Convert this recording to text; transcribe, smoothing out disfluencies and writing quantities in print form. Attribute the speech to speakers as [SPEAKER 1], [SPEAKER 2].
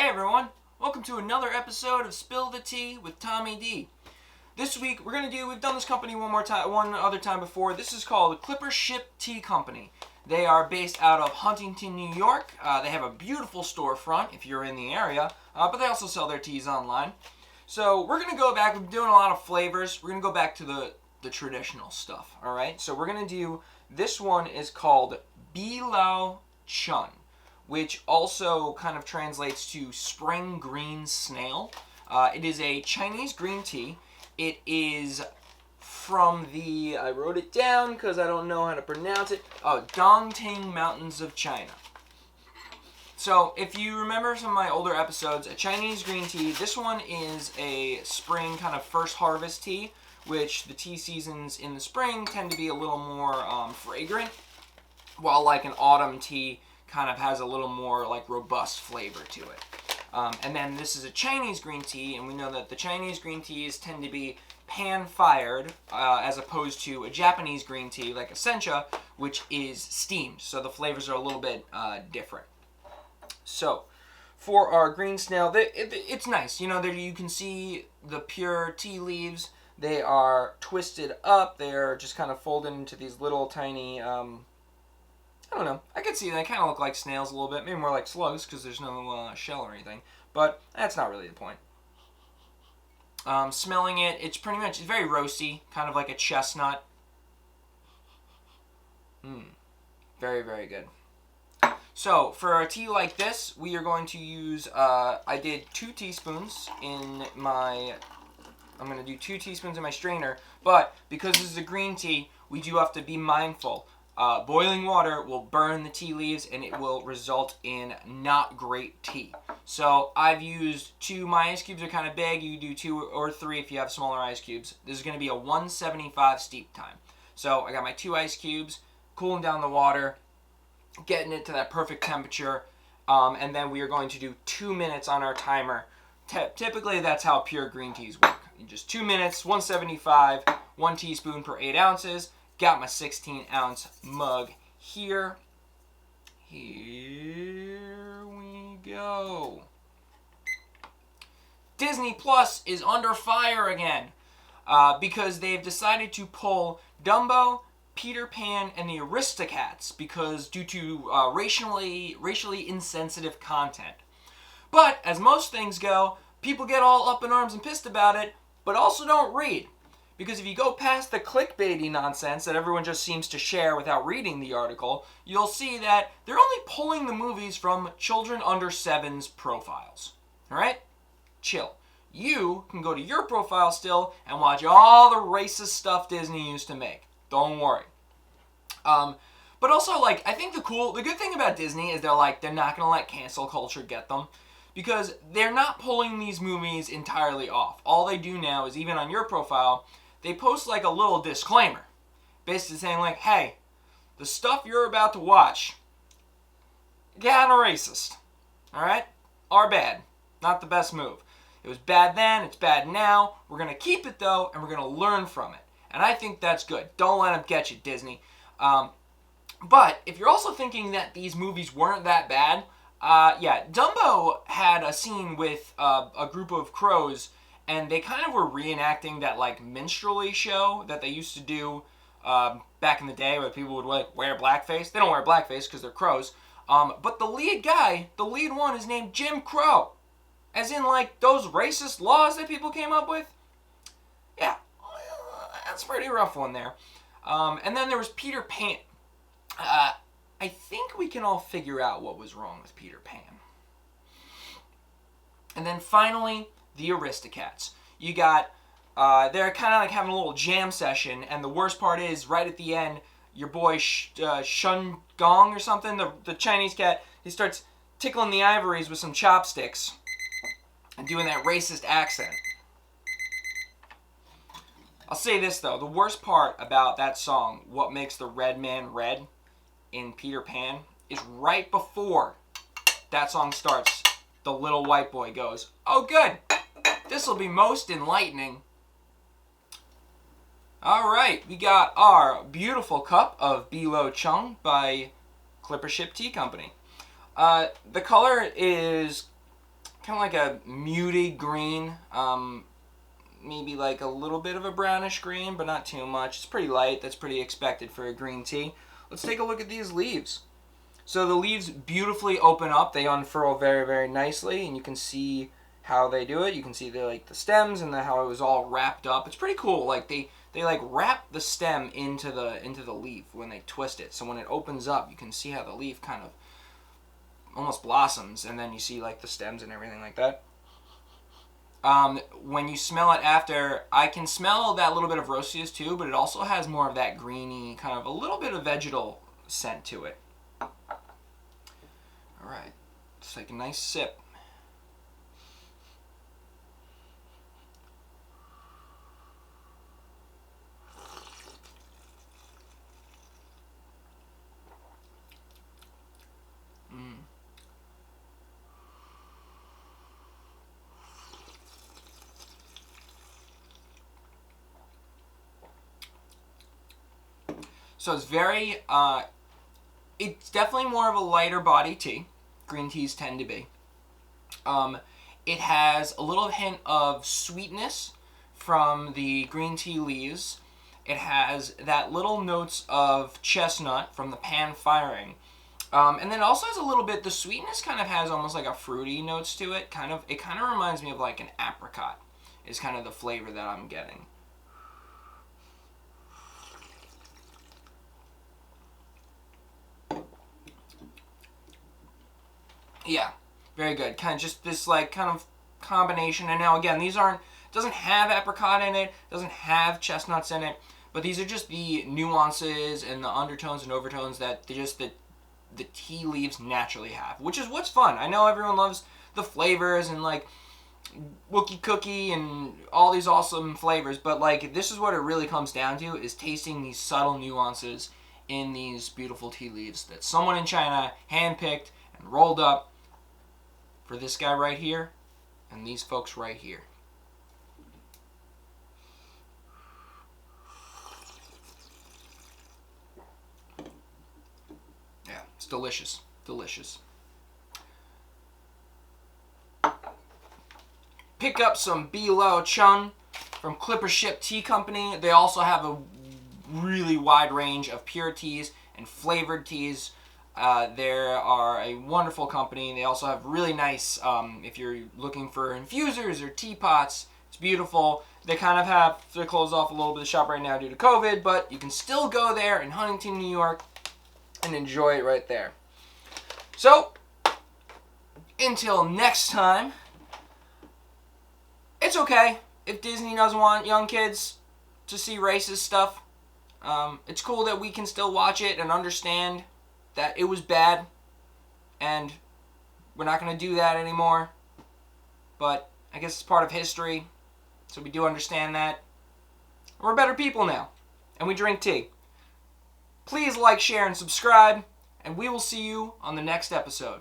[SPEAKER 1] Hey everyone, welcome to another episode of Spill the Tea with Tommy D. This week we've done this company one other time before. This is called Clippership Tea Company. They are based out of Huntington, New York. They have a beautiful storefront if you're in the area, but they also sell their teas online. So we're going to go back, we're doing a lot of flavors. We're going to go back to the traditional stuff, alright? So we're going to do, this one is called Bi Luo Chun, which also kind of translates to spring green snail. It is a Chinese green tea. It is from the, I wrote it down because I don't know how to pronounce it, Dongting Mountains of China. So if you remember some of my older episodes, a Chinese green tea, this one is a spring kind of first harvest tea, which the tea seasons in the spring tend to be a little more fragrant, while like an autumn tea kind of has a little more like robust flavor to it. And then this is a Chinese green tea, and we know that the Chinese green teas tend to be pan-fired as opposed to a Japanese green tea like a sencha, which is steamed. So the flavors are a little bit different. So for our green snail, it's nice. You know, there you can see the pure tea leaves. They are twisted up. They're just kind of folded into these little tiny, I don't know. I could see they kind of look like snails a little bit. Maybe more like slugs because there's no shell or anything. But that's not really the point. Smelling it, it's very roasty. Kind of like a chestnut. Very, very good. So, for a tea like this, we are going to use, I did 2 teaspoons in my, I'm going to do 2 teaspoons in my strainer, but because this is a green tea, we do have to be mindful. Boiling water will burn the tea leaves and it will result in not great tea. So, I've used 2, my ice cubes are kind of big, you do 2 or 3 if you have smaller ice cubes. This is going to be a 175 steep time. So, I got my 2 ice cubes, cooling down the water, getting it to that perfect temperature, and then we are going to do 2 minutes on our timer. Typically, that's how pure green teas work. In just 2 minutes, 175, 1 teaspoon per 8 ounces. Got my 16-ounce mug here. Here we go. Disney Plus is under fire again because they've decided to pull Dumbo, Peter Pan, and the Aristocats because due to racially insensitive content. But as most things go, people get all up in arms and pissed about it, but also don't read. Because if you go past the clickbaity nonsense that everyone just seems to share without reading the article, you'll see that they're only pulling the movies from children under 7's profiles. Alright? Chill. You can go to your profile still and watch all the racist stuff Disney used to make. Don't worry. But also, like, I think the good thing about Disney is they're not going to let cancel culture get them. Because they're not pulling these movies entirely off. All they do now is, even on your profile, they post like a little disclaimer. Basically saying like, hey, the stuff you're about to watch, kind of racist. Alright? Are bad. Not the best move. It was bad then, it's bad now. We're going to keep it though, and we're going to learn from it. And I think that's good. Don't let them get you, Disney. But if you're also thinking that these movies weren't that bad, yeah, Dumbo had a scene with a group of crows, and they kind of were reenacting that like minstrelly show that they used to do back in the day, where people would like wear blackface. They don't wear blackface because they're crows. But the lead one, is named Jim Crow, as in like those racist laws that people came up with. Yeah, that's a pretty rough one there. And then there was Peter Pan. I think we can all figure out what was wrong with Peter Pan. And then finally, the Aristocats. You got, they're kind of like having a little jam session, and the worst part is, right at the end, your boy Shun Gong or something, the Chinese cat, he starts tickling the ivories with some chopsticks and doing that racist accent. I'll say this though, the worst part about that song, What Makes the Red Man Red, in Peter Pan, is right before that song starts, the little white boy goes, oh good, this'll be most enlightening. Alright, we got our beautiful cup of Bi Luo Chun by Clippership Tea Company. The color is kind of like a muted green, maybe like a little bit of a brownish green, but not too much. It's pretty light. That's pretty expected for a green tea. Let's take a look at these leaves. So the leaves beautifully open up. They unfurl very, very nicely, and you can see how they do it. You can see the stems and how it was all wrapped up. It's pretty cool. Like they like wrap the stem into the leaf when they twist it. So when it opens up, you can see how the leaf kind of almost blossoms, and then you see like the stems and everything like that. When you smell it after, I can smell that little bit of roastiness too, but it also has more of that greeny, kind of a little bit of vegetal scent to it. Alright, let's take a nice sip. So it's very, it's definitely more of a lighter body tea. Green teas tend to be. It has a little hint of sweetness from the green tea leaves. It has that little notes of chestnut from the pan firing. And then it also has a little bit, the sweetness kind of has almost like a fruity notes to it. It kind of reminds me of like an apricot is kind of the flavor that I'm getting. Yeah, very good. Kind of just this like kind of combination. And now again, these aren't, doesn't have apricot in it, doesn't have chestnuts in it, but these are just the nuances and the undertones and overtones that the tea leaves naturally have, which is what's fun. I know everyone loves the flavors and like Wookie Cookie and all these awesome flavors, but like this is what it really comes down to, is tasting these subtle nuances in these beautiful tea leaves that someone in China handpicked and rolled up for this guy right here and these folks right here. Yeah, it's delicious. Delicious. Pick up some Bi Luo Chun from Clippership Tea Company. They also have a really wide range of pure teas and flavored teas. They are a wonderful company. They also have really nice, if you're looking for infusers or teapots, it's beautiful. They kind of have, they're closed off a little bit of the shop right now due to COVID, but you can still go there in Huntington, New York and enjoy it right there. So, until next time, it's okay if Disney doesn't want young kids to see racist stuff. It's cool that we can still watch it and understand that it was bad, and we're not going to do that anymore. But I guess it's part of history, so we do understand that. We're better people now, and we drink tea. Please like, share, and subscribe, and we will see you on the next episode.